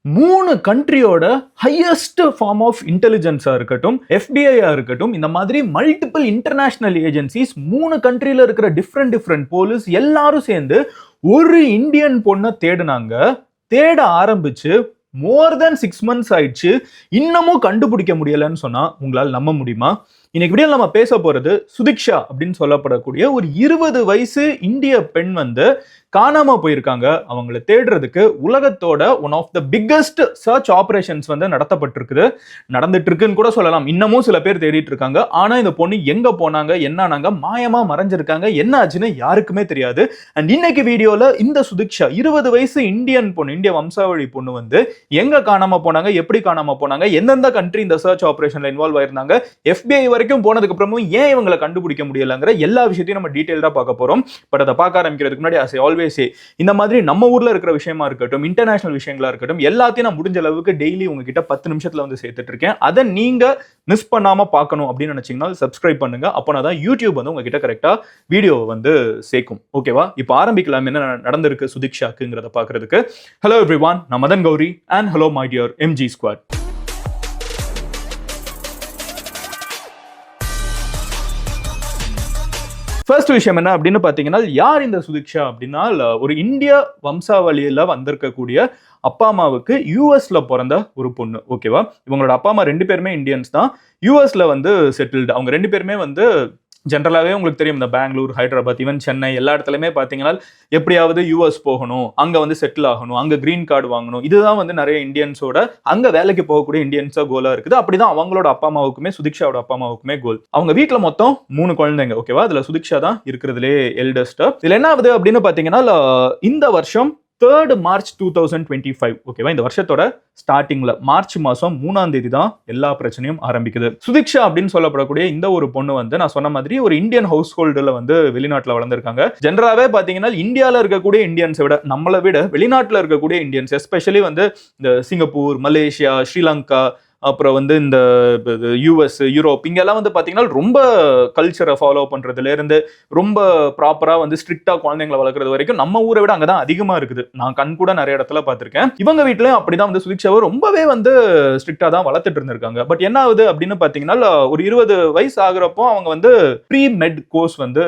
3 கண்ட்ரியோட highest form of இன்டெலிஜென்ஸா இருக்கட்டும், FBI இருக்கட்டும், இந்த மாதிரி மல்டிபிள் இன்டர்நேஷனல் ஏஜென்சிஸ் 3 கண்ட்ரில இருக்கிற டிஃப்ரெண்ட் போலீஸ் எல்லாரும் சேர்ந்து ஒரு இந்தியன் பொண்ணை தேடினாங்க. தேட ஆரம்பிச்சு மோர் தென் 6 months ஆயிடுச்சு. இன்னமும் கண்டுபிடிக்க முடியலன்னு சொன்னா உங்களால் நம்ப முடியுமா? இன்னைக்கு வீடியோல நம்ம பேச போறது சுதிக்ஷா அப்படின்னு சொல்லப்படக்கூடிய ஒரு 20 வயசு இந்திய பெண் வந்து காணாம போயிருக்காங்க. அவங்களை தேடுறதுக்கு உலகத்தோட one of the biggest search operations வந்து நடந்துட்டு இருக்குன்னு கூட சொல்லலாம். இன்னமும் சில பேர் தேடிட்டு இருக்காங்க. ஆனா இந்த பொண்ணு எங்க போனாங்க, என்னானாங்க, மாயமா மறைஞ்சிருக்காங்க, என்ன ஆச்சுன்னு யாருக்குமே தெரியாது. அண்ட் இன்னைக்கு வீடியோல இந்த சுதிக்ஷா 20 வயசு இந்தியன் பொண்ணு, இந்திய வம்சாவளி பொண்ணு வந்து எங்க காணாம போனாங்க, எப்படி காணாம போனாங்க, எந்தெந்த கண்ட்ரி இந்த சர்ச் ஆபரேஷன்ல இன்வால்வ் ஆயிருந்தாங்க, FBI வரைக்கும் போனதுக்கு அப்புறமும் ஏன் இவங்களை கண்டுபிடிக்க முடியலங்கிற எல்லா விஷயத்தையும் நம்ம டீடைலா பார்க்க போறோம். பட் அதை பார்க்க ஆரம்பிக்கிறதுக்கு முன்னாடி இந்த மாதிரி நம்ம ஊர்ல இருக்கிற விஷயமா இருக்கட்டும், இன்டர்நேஷனல் விஷயங்களா இருக்கட்டும், எல்லாத்தையும் நான் முடிஞ்ச அளவுக்கு டெய்லி உங்ககிட்ட 10 நிமிஷத்துல வந்து சேர்த்துட்டு இருக்கேன். அதை நீங்க மிஸ் பண்ணாம பார்க்கணும் அப்படின்னு நினைச்சீங்கன்னா சப்ஸ்கிரைப் பண்ணுங்க. அப்போதான் யூடியூப் வந்து உங்ககிட்ட கரெக்டா வீடியோ வந்து சேர்க்கும். ஓகேவா? இப்போ ஆரம்பிக்கலாம். என்ன நடந்திருக்கு சுதிக்ஷாக்குங்கிறத பாக்குறதுக்கு. ஹலோ எவ்ரிவான், நான் Madan Gowri and hello my dear MG squad. First விஷயம் என்ன அப்படின்னு பார்த்தீங்கன்னா, யார் இந்த சுதிக்ஷா அப்படின்னா, ஒரு இந்திய வம்சாவளியில வந்திருக்கக்கூடிய அப்பா அம்மாவுக்கு யூஎஸ்ல பிறந்த ஒரு பொண்ணு. ஓகேவா? இவங்களோட அப்பா அம்மா 2 பேருமே இந்தியன்ஸ் தான். யூஎஸ்ல வந்து செட்டில்டு. அவங்க 2 பேருமே வந்து ஜென்ரலாகவே உங்களுக்கு தெரியும், இந்த பெங்களூர், ஹைதராபாத், ஈவன் சென்னை எல்லா இடத்துலையுமே பார்த்தீங்கன்னா எப்படியாவது யூஎஸ் போகணும், அங்கே வந்து செட்டில் ஆகணும், அங்கே கிரீன் கார்டு வாங்கணும். இதுதான் வந்து நிறைய இந்தியன்ஸோட அங்கே வேலைக்கு போகக்கூடிய இந்தியன்ஸா கோலா இருக்குது. அப்படிதான் அவங்களோட அப்பா அம்மாவுக்குமே, சுதிக்ஷாவோட அப்பா அம்மாவுக்குமே கோல். அவங்க வீட்டில் மொத்தம் 3 குழந்தைங்க. ஓகேவா? அதுல சுதிக்ஷா தான் இருக்கிறதுலே எல்டஸ்ட். இதுல என்ன ஆகுது அப்படின்னு பார்த்தீங்கன்னா, இந்த வருஷம் 3rd March 2025. ஓகேவா? இந்த வருஷத்தோட ஸ்டார்டிங்ல மார்ச் மாசம் 3ஆம் தேதி தான் எல்லா பிரச்சனையும் ஆரம்பிக்குது. சுதிக்ஷா அப்படின்னு சொல்லப்படக்கூடிய இந்த ஒரு பொண்ணு வந்து நான் சொன்ன மாதிரி ஒரு இந்தியன் ஹவுஸ் ஹோல்டுல வந்து வெளிநாட்டுல வளர்ந்துருக்காங்க. ஜெனரலாவே பாத்தீங்கன்னா இந்தியால இருக்கக்கூடிய இந்தியன்ஸை விட, நம்மளை விட வெளிநாட்டுல இருக்கக்கூடிய இந்தியன்ஸ், எஸ்பெஷலி வந்து இந்த சிங்கப்பூர், மலேசியா, ஸ்ரீலங்கா, அப்புறம் வந்து இந்த US, யூரோப், இங்கெல்லாம் வந்து பாத்தீங்கன்னா ரொம்ப கல்ச்சரை ஃபாலோ பண்றதுல இருந்து ரொம்ப ப்ராப்பரா வந்து ஸ்ட்ரிக்டா குழந்தைங்களை வளர்க்கறது வரைக்கும் நம்ம ஊரை விட அங்கதான் அதிகமா இருக்குது. நான் கண் கூட நிறைய இடத்துல பார்த்திருக்கேன். இவங்க வீட்லயும் அப்படிதான் வந்து சுதிக்ஷாவை ரொம்பவே வந்து ஸ்ட்ரிக்டா தான் வளர்த்துட்டு இருந்திருக்காங்க. பட் என்ன ஆகுது அப்படின்னு பாத்தீங்கன்னா, ஒரு 20 வயசு ஆகுறப்போ அவங்க வந்து ப்ரீ மெட் கோர்ஸ் வந்து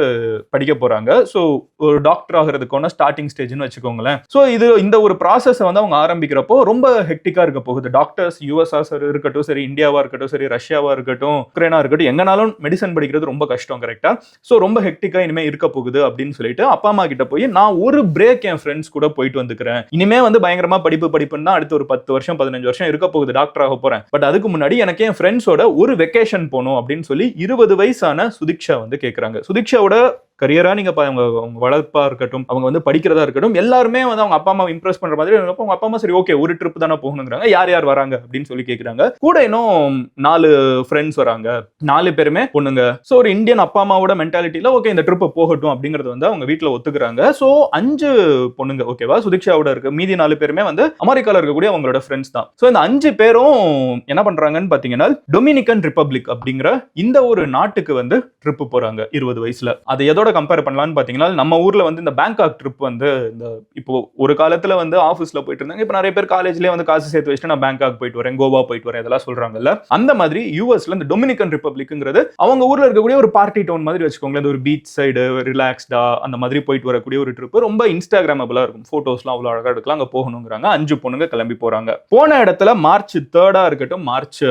படிக்க போறாங்க. ஸோ ஒரு டாக்டர் ஆகிறதுக்கான ஸ்டார்டிங் ஸ்டேஜ்னு வச்சுக்கோங்களேன். ஸோ இந்த ஒரு ப்ராசஸ் வந்து அவங்க ஆரம்பிக்கிறப்போ ரொம்ப ஹெக்டிக்கா இருக்க போகுது. டாக்டர்ஸ் USA இருக்கட்டும் சரி, இந்தியாவா இருக்கட்டும் சரி, ரஷ்யாவா இருக்கட்டும், உக்ரைனா இருக்கட்டும், எங்கனாலும் மெடிசன் படிக்கிறது ரொம்ப கஷ்டம். கரெக்டா? சோ ரொம்ப ஹெக்டிக்கா இனிமே இருக்க போகுது அப்படின்னு சொல்லிட்டு அப்பா அம்மா கிட்ட போய், நான் ஒரு பிரேக் என் ஃப்ரெண்ட்ஸ் கூட போயிட்டு வந்துக்கிறேன், இனிமே வந்து பயங்கரமா படிப்புன்னு தான் அடுத்த ஒரு 10 வருஷம் 15 வருஷம் இருக்க போகுது, டாக்டர் ஆக போறேன், பட் அதுக்கு முன்னாடி எனக்கு என் ஃப்ரெண்ட்ஸோட ஒரு வெக்கேஷன் போகணும் அப்படின்னு சொல்லி 20 வயசான சுதிக்ஷா வந்து கேட்கறாங்க. சுதிக்ஷாவோட கரியரா நீங்க அவங்க வளர்ப்பா இருக்கட்டும், அவங்க வந்து படிக்கிறதா இருக்கட்டும், எல்லாருமே வந்து அவங்க அப்பா அம்மா இம்ப்ரெஸ் பண்ற மாதிரி அவங்க அப்பா அம்மா சரி ஓகே ஒரு ட்ரிப் தானே போகணுங்கிறாங்க. யார் யார் வராங்க அப்படின்னு சொல்லி கேட்கறாங்க. கூட இன்னும் 4 ஃப்ரெண்ட்ஸ் வராங்க. 4 பேருமே பொண்ணுங்க. சோ ஒரு இந்தியன் அப்பா அம்மாவோட மென்டாலிட்டியில ஓகே இந்த ட்ரிப் போகட்டும் அப்படிங்கறது வந்து அவங்க வீட்டுல ஒத்துக்கிறாங்க. சோ 5 பொண்ணுங்க. ஓகேவா? சுதிக்ஷாவோட இருக்க மீதி 4 பேருமே வந்து அமெரிக்கால இருக்கக்கூடிய அவங்களோட ஃப்ரெண்ட்ஸ் தான். சோ இந்த 5 பேரும் என்ன பண்றாங்கன்னு பாத்தீங்கன்னா, டொமினிக்கன் ரிப்பப்ளிக் அப்படிங்கிற இந்த ஒரு நாட்டுக்கு வந்து ட்ரிப் போறாங்க 20 வயசுல. அது எதோட கம்பேர் பண்ணலாம்னு பாத்தீங்கன்னா, நம்ம ஊர்ல வந்து இந்த பேங்காக் ட்ரிப் வந்து இந்த இப்போ ஒரு காலத்துல வந்து ஆபீஸ்ல போயிட்டு இருந்தாங்க. இப்ப நிறைய பேர் காலேஜ்லயே வந்து காசு சேர்த்து வச்சுட்டு நான் பேங்காக் போயிட்டு வரேன், கோவா போயிட்டு வரேன் இதெல்லாம் சொல்றாங்கல்ல. அந்த மாதிரி யூஎஸ்ல இந்த டொமினிக்கன் ரிப்பப்ளிக்ங்கிறது அவங்க ஊர்ல இருக்கக்கூடிய ஒரு பார்ட்டி டவுன் மாதிரி வச்சுக்கோங்களேன். ஒரு பீச் சைடு ரிலாக்ஸ்டா அந்த மாதிரி போயிட்டு வரக்கூடிய ஒரு ட்ரிப். ரொம்ப இன்ஸ்டாகிராமபிளா இருக்கும். போட்டோஸ்லாம் அவ்வளவு அழகா எடுக்கலாம். அங்க போகணுங்கிறாங்க. 5 பொண்ணுங்க கிளம்பி போறாங்க. போன இடத்துல மார்ச் 3rd இருக்கட்டும், மார்ச்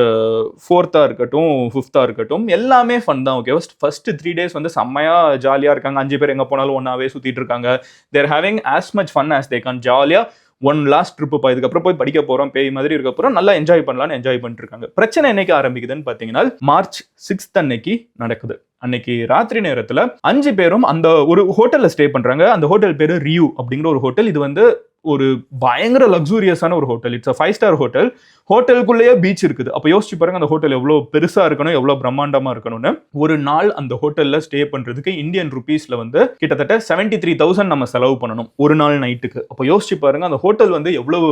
4th இருக்கட்டும், 5th இருக்கட்டும், எல்லாமே ஃபன் தான். ஓகே, ஃபர்ஸ்ட் 3 days வந்து செம்மையா ஜாலியா இருக்காங்க. 5 பேர் எங்க போனாலும் ஒன்னாவே சுத்திட்டு இருக்காங்க. They're having as much fun as they can. ஜாலியா ஒன் லாஸ்ட் ட்ரிப் இதுக்கப்புறம் போய் படிக்க போறோம், பேய் மாதிரி இருக்க போறோம், நல்லா என்ஜாய் பண்ணலாம்னு என்ஜாய் பண்ணிட்டு இருக்காங்க. பிரச்சனை என்னைக்கு ஆரம்பிக்குதுன்னு பாத்தீங்கன்னா, மார்ச் 6th அன்னைக்கு நடக்குது. அன்னைக்கு ராத்திரி நேரத்துல 5 பேரும் அந்த ஒரு ஹோட்டல்ல ஸ்டே பண்றாங்க. அந்த ஹோட்டல் பேரு ரியூ அப்படிங்கிற ஒரு ஹோட்டல். இது வந்து ஒரு பயங்கர லக்ஸூரியஸான ஒரு ஹோட்டல். It's 5-star hotel. ஹோட்டலுக்குள்ளேயே பீச் இருக்குது. அப்ப யோசிச்சு பாருங்க அந்த ஹோட்டல் எவ்வளவு பெருசா இருக்கணும், எவ்வளவு பிரம்மாண்டமா இருக்கணும்னு. ஒரு நாள் அந்த ஹோட்டல்ல ஸ்டே பண்றதுக்கு இந்தியன் ருபீஸ்ல வந்து கிட்டத்தட்ட 73,000 நம்ம செலவு பண்ணணும் ஒரு நாள் நைட்டுக்கு. அப்ப யோசிச்சு பாருங்க அந்த ஹோட்டல் வந்து எவ்வளவு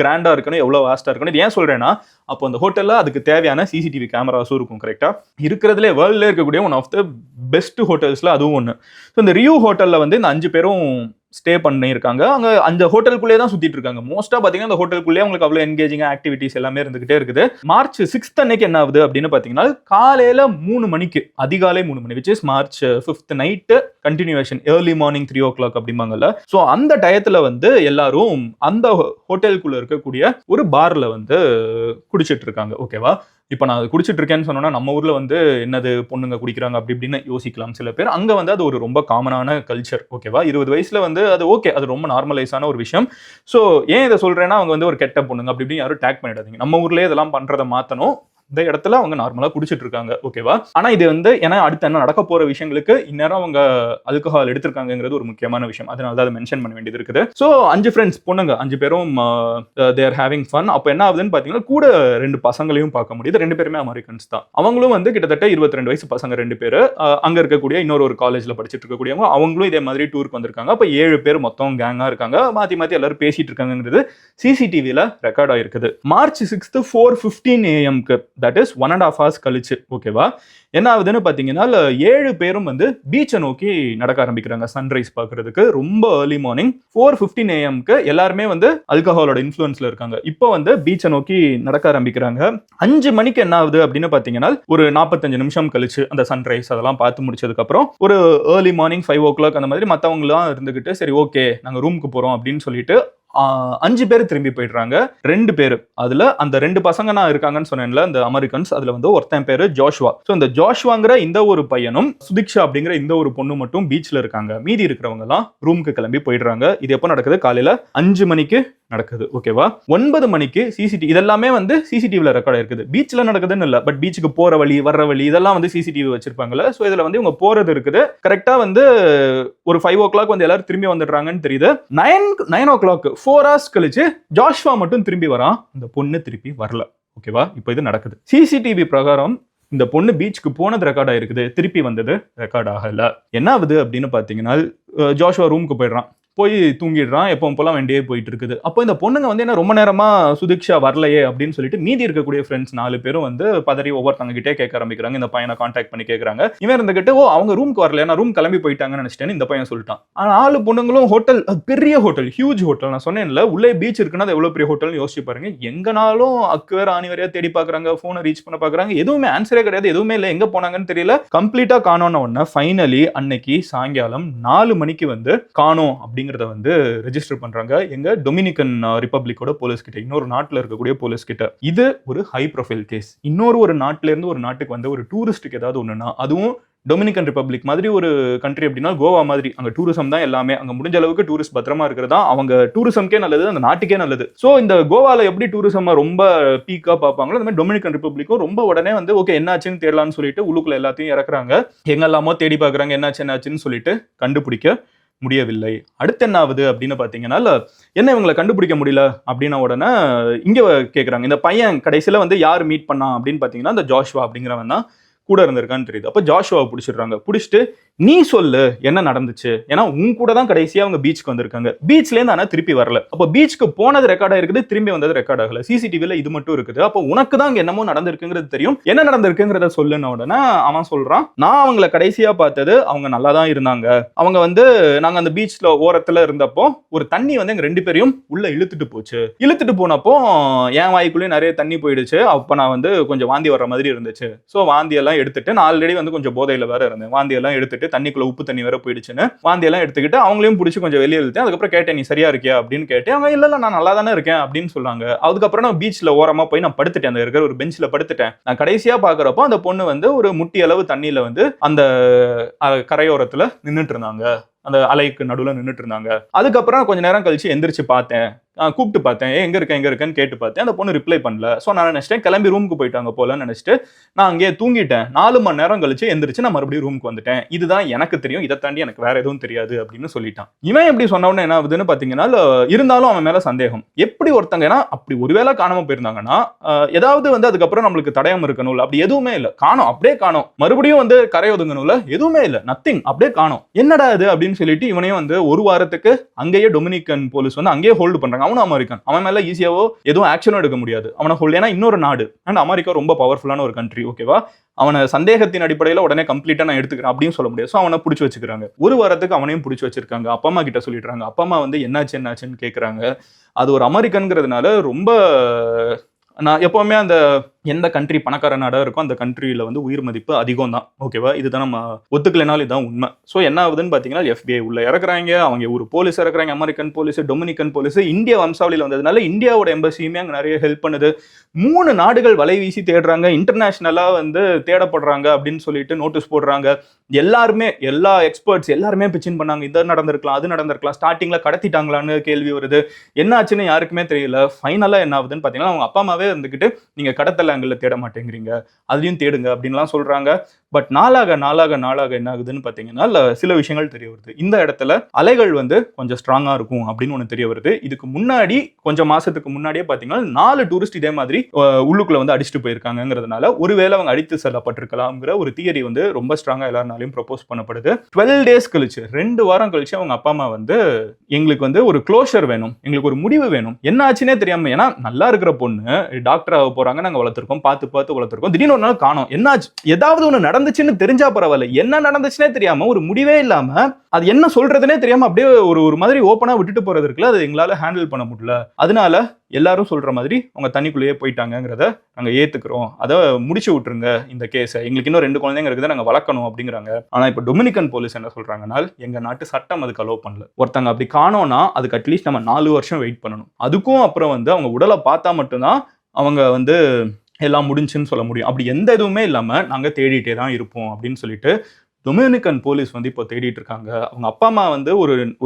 கிராண்டா இருக்கணும், எவ்வளவு வாஸ்டா இருக்கணும். இது ஏன் சொல்றேன்னா, அப்போ அந்த ஹோட்டல்ல அதுக்கு தேவையான CCTV கேமராஸும் இருக்கும். கரெக்டா? இருக்கிறதுலே வேர்ல்ட்ல இருக்கக்கூடிய ஒன் ஆஃப் த பெஸ்ட் ஹோட்டல்ஸ்ல அதுவும் ஒன்று. ஸோ இந்த ரியூ ஹோட்டல்ல வந்து இந்த 5 பேரும் ஸ்டே பண்ணியிருக்காங்க. அங்க அந்த ஹோட்டலுக்குள்ளே தான் சுத்திட்டு இருக்காங்க. மோஸ்டா பாத்தீங்கன்னா அந்த ஹோட்டலுக்குள்ளே உங்களுக்கு அவ்வளவு என்கேஜிங் ஆக்டிவிட்டிஸ் எல்லாமே இருந்துகிட்டே இருக்குது. மார்ச் 6 அன்னைக்கு என்ன ஆகுது அப்படின்னு பாத்தீங்கன்னா காலையில 3 மணிக்கு, அதிகாலை 3 மணி, which is March 5th night continuation, early morning 3 o'clock அப்படிம்பாங்கல்ல. சோ அந்த டயத்துல வந்து எல்லாரும் அந்த ஹோட்டலுக்குள்ள இருக்கக்கூடிய ஒரு பார்ல வந்து குடிச்சிட்டு இருக்காங்க. ஓகேவா? இப்ப நான் குடிச்சிட்டு இருக்கேன்னு சொன்னா நம்ம ஊர்ல வந்து என்னது பொண்ணுங்க குடிக்கிறாங்க அப்படி இப்படின்னு யோசிக்கலாம் சில பேர். அங்க வந்து அது ஒரு ரொம்ப காமனான கல்ச்சர். ஓகேவா? 20 வயசுல வந்து அது ஓகே, அது ரொம்ப நார்மலைஸான ஒரு விஷயம். சோ ஏன் இதை சொல்றேன்னா அவங்க வந்து ஒரு கெட்ட பொண்ணுங்க அப்படி இப்படின்னு யாரும் டேக் பண்ணிடாதீங்க. நம்ம ஊர்லயே இதெல்லாம் பண்றதை மாத்தணும். இந்த இடத்துல அவங்க நார்மலா குடிச்சிட்டு இருக்காங்க. ஓகேவா? ஆனா இது வந்து ஏன்னா அடுத்து என்ன நடக்க போற விஷயங்களுக்கு இந்நேரம் அவங்க ஆல்கஹால் எடுத்திருக்காங்கிறது ஒரு முக்கியமான விஷயம். அதனால தான் அதை மென்ஷன் பண்ண வேண்டியது இருக்குது. சோ 5 ஃப்ரெண்ட்ஸ் பொண்ணுங்க 5 பேரும் தே ஆர் ஹேவிங் ஃபன். அப்ப என்ன ஆகுதுன்னு பாத்தீங்கன்னா கூட 2 பசங்களையும் பார்க்க முடியுது. 2 பேருமே அமெரிக்கன்ஸ் தான். அவங்களும் வந்து கிட்டத்தட்ட 22 வயசு பசங்க 2 பேரு. அங்க இருக்கக்கூடிய இன்னொரு ஒரு காலேஜ்ல படிச்சிட்டு இருக்கக்கூடியவங்க அவங்களும் இதே மாதிரி டூருக்கு வந்திருக்காங்க. அப்ப 7 பேர் மொத்தம் கேங்கா இருக்காங்க. மாத்தி மாத்தி எல்லாரும் பேசிட்டு இருக்காங்கிறது சிசிடிவில ரெக்கார்ட் ஆயிருக்குது. March 6th 4:15 AM that is 1.5 hours கழிச்சு. ஓகேவா? என்ன ஆகுதுன்னு பாத்தீங்கன்னா 7 பேரும் வந்து பீச்சை நோக்கி நடக்க ஆரம்பிக்கிறாங்க சன்ரைஸ் பாக்குறதுக்கு. ரொம்ப ஏர்லி மார்னிங் 4:15 AM எல்லாருமே வந்து ஆல்கஹாலோட இன்ஃப்ளூயன்ஸ்ல இருக்காங்க. இப்போ வந்து பீச்சை நோக்கி நடக்க ஆரம்பிக்கிறாங்க. 5 மணிக்கு என்ன ஆகுது அப்படின்னு பாத்தீங்கன்னா ஒரு 45 நிமிஷம் கழிச்சு அந்த சன்ரைஸ் அதெல்லாம் பார்த்து முடிச்சதுக்கு அப்புறம் ஒரு ஏர்லி மார்னிங் 5 o'clock அந்த மாதிரி மத்தவங்க எல்லாம் இருந்துகிட்டு சரி ஓகே நாங்க ரூமுக்கு போறோம் அப்படின்னு சொல்லிட்டு 5 பேர் திரும்பி போயிடுறாங்க. 2 பேர் அதுல அந்த 2 பசங்க நான் இருக்காங்கன்னு சொன்னேன்ல அந்த அமெரிக்கன்ஸ், அதுல வந்து ஒருத்தன் பேரு ஜோஷுவா. சோ இந்த ஜோஷுவாங்கிற இந்த ஒரு பையனும் சுதிக்ஷா அப்படிங்கிற இந்த ஒரு பொண்ணு மட்டும் பீச்ல இருக்காங்க. மீதி இருக்கிறவங்க எல்லாம் ரூமுக்கு கிளம்பி போயிடுறாங்க. இது எப்போ நடக்குது? காலையில 5 மணிக்கு நடக்குது. ஓகேவா? 9 மணிக்கு சிசிடிவி இதெல்லாமே வந்து சிசிடிவில ரெக்கார்ட் ஆயிருக்குது. பீச்ல நடக்குதுன்னு இல்ல, பட் பீச்சுக்கு போற வழி வர்ற வழி இதெல்லாம் வந்து சிசிடிவி வச்சிருப்பாங்கல்ல. சோ இதுல வந்து இவங்க போறது இருக்குது. கரெக்டா வந்து ஒரு 5 o'clock வந்து எல்லாரும் திரும்பி வந்துடுறாங்கன்னு தெரியுது. 9 o'clock 4 hours கழிச்சு ஜாஷ்வா மட்டும் திரும்பி வரான். அந்த பொண்ணு திருப்பி வரல. ஓகேவா? இப்போ இது நடக்குது. சிசிடிவி பிரகாரம் இந்த பொண்ணு பீச்சுக்கு போனது ரெக்கார்ட் ஆயிருக்குது, திருப்பி வந்தது ரெக்கார்ட் ஆகல. என்ன ஆகுது அப்படின்னு பாத்தீங்கன்னா ஜாஷ்வா ரூமுக்கு போயிடுறான். போய் தூங்கிடுறான். எப்பவும் போல வண்டியே போயிட்டு இருக்குது. அப்போ இந்த பொண்ணுங்க வந்து என்ன ரொம்ப நேரமா சுதிக்ஷா வரலையே அப்படின்னு சொல்லிட்டு மீதி இருக்கக்கூடிய ஃப்ரெண்ட்ஸ் 4 பேரும் வந்து பதறி ஒவ்வொருத்தங்க கிட்டே கேட்க ஆரம்பிக்கிறாங்க. இந்த பையனை கான்டாக்ட் பண்ணி கேட்கறாங்க. இவன் இருந்துகிட்டு ஓ அவங்க ரூமுக்கு வரல, நான் ரூம் கிளம்பி போயிட்டாங்கன்னு நினைச்சிட்டேன்னு இந்த பையன் சொல்லிட்டான். ஆனா 4 பொண்ணுங்களும் ஹோட்டல், பெரிய ஹோட்டல், ஹியூஜ் ஹோட்டல். நான் சொன்னேன்ல உள்ளே பீச் இருக்குன்னா அது எவ்வளவு பெரிய ஹோட்டல்னு யோசிச்சு பாருங்க. எங்கனாலும் அக்கு வேற ஆணி வரையா தேடி பாக்குறாங்க, போனை ரீச் பண்ண பாக்குறாங்க. எதுவுமே ஆன்சரே கிடையாது, எதுவுமே இல்லை. எங்க போனாங்கன்னு தெரியல. கம்ப்ளீட்டா காணோம்னு உடனே ஃபைனலி அன்னைக்கு சாயங்காலம் 4 மணிக்கு வந்து காணோம் அப்படிங்கறத வந்து ரெஜிஸ்டர் பண்றாங்க. எங்க டொமினிக்கன் ரிப்பப்ளிக்கோட போலீஸ் கிட்ட, இன்னொரு நாட்டுல இருக்கக்கூடிய போலீஸ் கிட்ட. இது ஒரு ஹை ப்ரொஃபைல் கேஸ். இன்னொரு நாட்டுல இருந்து ஒரு நாட்டுக்கு வந்து ஒரு டூரிஸ்டுக்கு ஏதாவது ஒண்ணுன்னா, அதுவும் டொமினிக்கன் ரிப்பப்ளிக் மாதிரி ஒரு கண்ட்ரி அப்படின்னா கோவா மாதிரி அங்க டூரிசம் தான் எல்லாமே. அங்க முடிஞ்ச அளவுக்கு டூரிஸ்ட் பத்திரமா இருக்கிறதா அவங்க டூரிசம்க்கே நல்லது, அந்த நாட்டுக்கே நல்லது. சோ இந்த கோவால எப்படி டூரிசம் ரொம்ப பீக்கா பார்ப்பாங்களோ அந்த மாதிரி டொமினிக்கன் ரிப்பப்ளிக்கும் ரொம்ப உடனே வந்து ஓகே என்னாச்சுன்னு தேடலாம்னு சொல்லிட்டு உள்ளுக்குள்ள எல்லாத்தையும் இறக்குறாங்க. எங்கெல்லாமோ தேடி பாக்குறாங்க, என்னாச்சுன்னு சொல்லிட்டு கண்டுபிடிக்க முடியவில்லை. அடுத்து என்ன ஆகுது அப்படின்னு பாத்தீங்கன்னா என்ன இவங்களை கண்டுபிடிக்க முடியல அப்படின்ன உடனே இங்க கேக்குறாங்க இந்த பையன் கடைசியில வந்து யார் மீட் பண்ணா அப்படின்னு பாத்தீங்கன்னா இந்த ஜாஷ்வா அப்படிங்கிறவன் தான் கூட இருந்திருக்கான்னு தெரியுது. அப்ப ஜாஷ்வாவை பிடிச்சிடுறாங்க. பிடிச்சிட்டு நீ சொல்லு என்ன நடந்துச்சு, ஏன்னா உன் கூட தான் கடைசியா அவங்க பீச்சுக்கு வந்திருக்காங்க. பீச்ல இருந்து ஆனா திருப்பி வரல. அப்ப பீச்சுக்கு போனது ரெக்கார்ட் ஆயிருக்குது, திரும்பி வந்தது ரெக்கார்ட் ஆகல. சிசிடிவில இது மட்டும் இருக்குது. அப்ப உனக்கு தான் அங்க என்னமோ நடந்திருக்குங்கிறது தெரியும், என்ன நடந்திருக்குங்கிறத சொல்லுன உடனே அவன் சொல்றான் நான் அவங்கள கடைசியா பார்த்தது அவங்க நல்லா தான் இருந்தாங்க. அவங்க வந்து நாங்க அந்த பீச்ல ஓரத்துல இருந்தப்போ ஒரு தண்ணி வந்து எங்க 2 பேரையும் உள்ள இழுத்துட்டு போச்சு. இழுத்துட்டு போனப்போ என் வாய்க்குள்ளேயே நிறைய தண்ணி போயிடுச்சு. அப்ப நான் வந்து கொஞ்சம் வாந்தி வர்ற மாதிரி இருந்துச்சு. சோ வாந்தி எல்லாம் எடுத்துட்டு நான் ஆல்ரெடி வந்து கொஞ்சம் போதையில வேற இருந்தேன். வாந்தி எல்லாம் எடுத்துட்டு தண்ணிக்குள்ள உப்பு தண்ணி வேற போயிடுச்சுன்னு வாந்தி எல்லாம் எடுத்துக்கிட்டு அவங்களையும் பிடிச்சி கொஞ்சம் வெளியே இழுத்தேன். அதுக்கப்புறம் கேட்டேன் நீ சரியா இருக்கியா அப்படின்னு கேட்டேன். அவங்க இல்ல நான் நல்லா தானே இருக்கேன் அப்படின்னு சொன்னாங்க. அதுக்கப்புறம் நான் பீச்ல ஓரமா போய் நான் படுத்துட்டேன். அந்த இருக்கிற ஒரு பெஞ்ச்ல படுத்துட்டேன். நான் கடைசியா பாக்குறப்போ அந்த பொண்ணு வந்து ஒரு முட்டி அளவு தண்ணியில வந்து அந்த கரையோரத்துல நின்னுட்டு இருந்தாங்க. அந்த அலைக்கு நடுவில் நின்றுட்டு இருந்தாங்க. அதுக்கப்புறம் கொஞ்சம் நேரம் கழிச்சு எந்திரிச்சு பார்த்தேன், கூப்பிட்டு பார்த்தேன், எங்க இருக்கேன்னு கேட்டு பார்த்தேன். அந்த பொண்ணு ரிப்ளை பண்ணல. ஸோ நான் நினைச்சிட்டேன் கிளம்பி ரூமுக்கு போயிட்டாங்க போலன்னு நினைச்சிட்டு நான் அங்கேயே தூங்கிட்டேன். 4 மணி நேரம் கழிச்சு எந்திரிச்சு நான் மறுபடியும் ரூமுக்கு வந்துட்டேன். இதுதான் எனக்கு தெரியும், இதை தாண்டி எனக்கு வேற எதுவும் தெரியாது அப்படின்னு சொல்லிட்டான். இவன் எப்படி சொன்னவொன்னு என்ன ஆகுதுன்னு பாத்தீங்கன்னா இருந்தாலும் அவன் மேல சந்தேகம். எப்படி ஒருத்தங்க ஏன்னா அப்படி ஒருவேளை காணாம போயிருந்தாங்கன்னா ஏதாவது வந்து அதுக்கப்புறம் நம்மளுக்கு தடயம் இருக்கணும்ல, அப்படி எதுவுமே இல்லை, காணோம், அப்படியே காணோம். மறுபடியும் வந்து கரை ஒதுங்கணும்ல, எதுவுமே இல்லை, நத்திங், அப்படியே காணோம். என்னடா இது அப்படின்னு அப்படின்னு சொல்லிட்டு இவனையும் வந்து ஒரு வாரத்துக்கு அங்கேயே டொமினிக்கன் போலீஸ் வந்து அங்கேயே ஹோல்டு பண்றாங்க. அவனும் அமெரிக்கன், அவன் மேல ஈஸியாவோ எதுவும் ஆக்ஷனும் எடுக்க முடியாது. அவனை ஹோல்டு, ஏன்னா இன்னொரு நாடு அண்ட் அமெரிக்கா ரொம்ப பவர்ஃபுல்லான ஒரு கண்ட்ரி. ஓகேவா, அவனை சந்தேகத்தின் அடிப்படையில் உடனே கம்ப்ளீட்டா நான் எடுத்துக்கிறேன் அப்படின்னு சொல்ல முடியாது. ஸோ அவனை பிடிச்சி வச்சுக்கிறாங்க. ஒரு வாரத்துக்கு அவனையும் பிடிச்சி வச்சிருக்காங்க. அப்பா அம்மா கிட்ட சொல்லிடுறாங்க. அப்பா அம்மா வந்து என்னாச்சுன்னு கேட்குறாங்க. அது ஒரு அமெரிக்கன்கிறதுனால ரொம்ப, நான் எப்பவுமே அந்த எந்த கண்ட்ரி பணக்கார நாடாக இருக்கும் அந்த கண்ட்ரியில் வந்து உயிர் மதிப்பு அதிகம் தான். ஓகேவா, இதுதான் நம்ம ஒத்துக்கலைனாலும் இதுதான் உண்மை. ஸோ என்ன ஆகுதுன்னு பார்த்தீங்கன்னா, FBI உள்ள இறக்குறாங்க, அவங்க ஒரு போலீஸ் இறக்குறாங்க, American police, Dominican police. India வம்சாவளியில் வந்ததுனால இந்தியாவோட எம்பசியுமே அங்கே நிறைய ஹெல்ப் பண்ணுது. 3 நாடுகள் வலை வீசி தேடுறாங்க, இன்டர்நேஷனலாக வந்து தேடப்படுறாங்க அப்படின்னு சொல்லிட்டு நோட்டீஸ் போடுறாங்க. எல்லாருமே, எல்லா எக்ஸ்பர்ட்ஸ் எல்லாருமே பிச்சின் பண்ணாங்க. இது நடந்திருக்கலாம், அது நடந்திருக்கலாம், ஸ்டார்டிங்கில் கடத்திட்டாங்களான்னு கேள்வி வருது. என்ன ஆச்சுன்னு யாருக்குமே தெரியல. ஃபைனலாக என்ன ஆகுதுன்னு பார்த்தீங்கன்னா, அவங்க அப்பா அம்மாவே இருந்துக்கிட்டு நீங்கள் கடத்தல தேட மாட்டேங்கிறீங்க, அதையும் தேடுங்க அப்படின்லாம் சொல்றாங்க. பட் நாளாக என்ன ஆகுதுன்னு பாத்தீங்கன்னா சில விஷயங்கள் தெரிய வருது. இந்த இடத்துல அலைகள் வந்து கொஞ்சம் ஸ்ட்ராங்கா இருக்கும் அப்படின்னு ஒண்ணு தெரிய வருது. இதுக்கு முன்னாடி கொஞ்சம் மாசத்துக்கு முன்னாடியே பாத்தீங்கன்னா 4 டூரிஸ்ட் இதே மாதிரி உள்ளுக்குள்ள வந்து அடிச்சுட்டு போயிருக்காங்கிறதுனால ஒருவேளை அவங்க அடித்து செல்லப்பட்டிருக்கலாம்ங்கிற ஒரு தியரி வந்து ரொம்ப ஸ்ட்ராங்கா எல்லாருனாலையும் ப்ரொபோஸ் பண்ணப்படுது. 12 டேஸ் கழிச்சு, 2 வாரம் கழிச்சு அவங்க அப்பா அம்மா வந்து எங்களுக்கு வந்து ஒரு க்ளோஷர் வேணும், எங்களுக்கு ஒரு முடிவு வேணும், என்ன ஆச்சுன்னே தெரியாம, ஏன்னா நல்லா இருக்கிற பொண்ணு டாக்டர் ஆக போறாங்க, நாங்க வளர்த்துருக்கோம், பார்த்து வளர்த்துருக்கோம், திடீர்னு ஒரு நாள் காணோம், என்னாச்சு, ஏதாவது ஒண்ணு நடந்துச்சுன்னு தெரிஞ்சா பரவாயில்ல, என்ன நடந்துச்சுன்னே தெரியாம, ஒரு முடிவே இல்லாம, அது என்ன சொல்றதுனே தெரியாம அப்படியே ஒரு மாதிரி ஓப்பனா விட்டுட்டு போறது இருக்குல்ல, அது எங்களால ஹேண்டில் பண்ண முடியல. அதனால எல்லாரும் சொல்ற மாதிரி அவங்க தண்ணிக்குள்ளேயே போயிட்டாங்கிறத நாங்க ஏத்துக்கிறோம், அதை முடிச்சு விட்டுருங்க இந்த கேஸை, எங்களுக்கு இன்னும் 2 குழந்தைங்க இருக்குது, நாங்க வளர்க்கணும் அப்படிங்கிறாங்க. ஆனா இப்ப டொமினிக்கன் போலீஸ் என்ன சொல்றாங்கன்னா, எங்க நாட்டு சட்டம் அதுக்கு அலோவ் பண்ணல. ஒருத்தங்க அப்படி காணோம்னா அதுக்கு அட்லீஸ்ட் நம்ம 4 வருஷம் வெயிட் பண்ணணும். அதுக்கும் அப்புறம் வந்து அவங்க உடலை பார்த்தா மட்டும்தான் அவங்க வந்து எல்லாம் முடிஞ்சுன்னு சொல்ல முடியும். அப்படி எந்த இதுவுமே இல்லாம நாங்க தேடிட்டே தான் இருப்போம் அப்படின்னு சொல்லிட்டு டொமினிக்கன் போலீஸ் வந்து இப்போ தேடிட்டு இருக்காங்க. அவங்க அப்பா அம்மா வந்து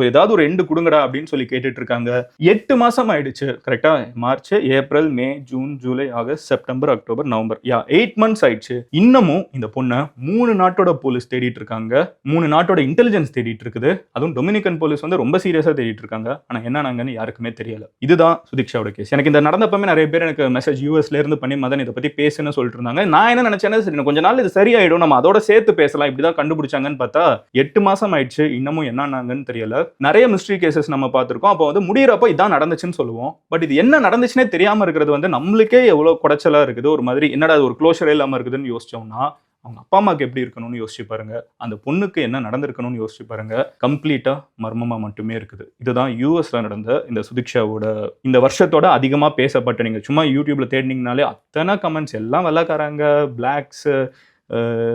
ஏதாவது ஒரு எண்டு கொடுங்கடா அப்படின்னு சொல்லி கேட்டுட்டு இருக்காங்க. 8 மாசம் ஆயிடுச்சு கரெக்டா. March, April, May, June, July, August, September, October, November, 8 months ஆயிடுச்சு. இன்னமும் இந்த பொண்ணை 3 நாட்டோட போலீஸ் தேடிட்டு இருக்காங்க, 3 நாட்டோட இன்டெலிஜென்ஸ் தேடிட்டு இருக்குது. அதுவும் டொமினிக்கன் போலீஸ் வந்து ரொம்ப சீரியஸா தேடிட்டு இருக்காங்க. ஆனா என்னன்னாங்கன்னு யாருக்குமே தெரியல. இதுதான் சுதீக்ஷாவோட கேஸ். எனக்கு இந்த நடந்தப்பமே நிறைய பேர் எனக்கு மெசேஜ் யூஎஸ்ல இருந்து பண்ணி மதன் இதை பத்தி பேசுன்னு சொல்லிட்டு இருந்தாங்க. நான் என்ன நினைச்சேன்னா, கொஞ்ச நாள் இது சரியாயிடும், நம்ம அதோட சேர்த்து பேசலாம், இப்படிதான் கண்டுபிடிச்சாங்கன்னு பார்த்தா 8 மாசம் ஆயிடுச்சு, இன்னமும் என்னன்னாங்கன்னு தெரியல. நிறைய மிஸ்ட்ரி கேசஸ் நம்ம பார்த்திருக்கோம். அப்போ வந்து முடியறப்ப இதான் நடந்துச்சுன்னு சொல்லுவோம். பட் இது என்ன நடந்துச்சுன்னே தெரியாம இருக்கிறது வந்து நம்மளுக்கே எவ்வளவு குடைச்சலா இருக்குது. ஒரு மாதிரி என்னடா ஒரு க்ளோஷரே இல்லாம இருக்குதுன்னு யோசிச்சோம்னா, அவங்க அப்பா அம்மாக்கு எப்படி இருக்கணும்னு யோசிச்சு பாருங்க, அந்த பொண்ணுக்கு என்ன நடந்திருக்கணும்னு யோசிச்சு பாருங்க. கம்ப்ளீட்டா மர்மமா மட்டுமே இருக்குது. இதுதான் யூஎஸ்ல நடந்த இந்த சுதீக்ஷாவோட இந்த வருஷத்தோட அதிகமா பேசப்பட்ட, நீங்க சும்மா யூடியூப்ல தேடினீங்கனாலே அத்தனை கமெண்ட்ஸ், எல்லாம் வெள்ளைக்காரங்க, பிளாக்ஸ்,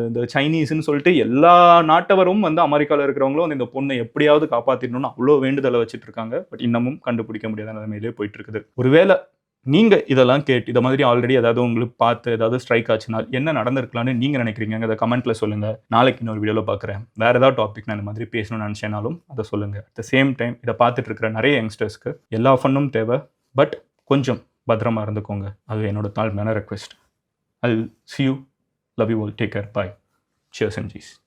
இந்த சைனீஸ்ன்னு சொல்லிட்டு எல்லா நாட்டவரும் வந்து அமெரிக்காவில் இருக்கிறவங்களும் வந்து இந்த பொண்ணை எப்படியாவது காப்பாற்றிடணும்னு அவ்வளோ வேண்டுதலை வச்சுட்டு இருக்காங்க. பட் இன்னமும் கண்டுபிடிக்க முடியாத நிலைமையிலே போயிட்டு இருக்குது. ஒருவேளை நீங்க இதெல்லாம் கேட்டு இதை மாதிரி ஆல்ரெடி ஏதாவது உங்களுக்கு பார்த்து ஏதாவது ஸ்ட்ரைக் ஆச்சுன்னா என்ன நடந்திருக்கலாம்னு நீங்க நினைக்கிறீங்க, அதை கமெண்ட்ல சொல்லுங்க. நாளைக்கு இன்னொரு வீடியோவில் பார்க்குறேன். வேற ஏதாவது டாபிக் நான் இந்த மாதிரி பேசணும்னு நினைச்சேனாலும் அதை சொல்லுங்க. அட் த சேம் டைம் இதை பார்த்துட்டு இருக்கிற நிறைய யங்ஸ்டர்ஸ்க்கு எல்லா ஃபன்னும் தேவை, பட் கொஞ்சம் பத்திரமா இருந்துக்கோங்க. அது என்னோட தாழ்மையான request. I'll see you. Love you all. Take care. Bye. Cheers and cheese.